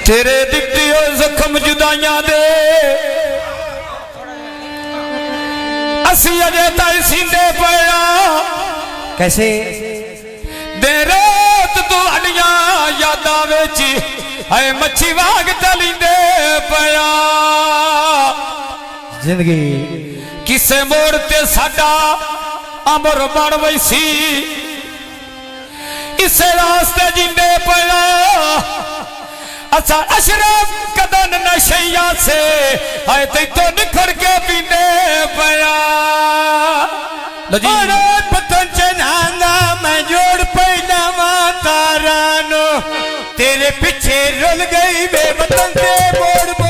तेरे दिते जख्म जुदाइया दे असी अजे ताई सींदे पया कैसे दे रात तुहाडियां यादां विच है मच्छी वाग तलींदे पया जिंदगी किसे मोड़ ते साडा अमर बन वैसी इसे रास्ते जिंदे पया असा अशरफ कदन नशैया से आए तो निखर के पीने पया पतन चनाना मैं जोड़ पैदा तारा नो तेरे पीछे रुल गई बेवतन से मोड़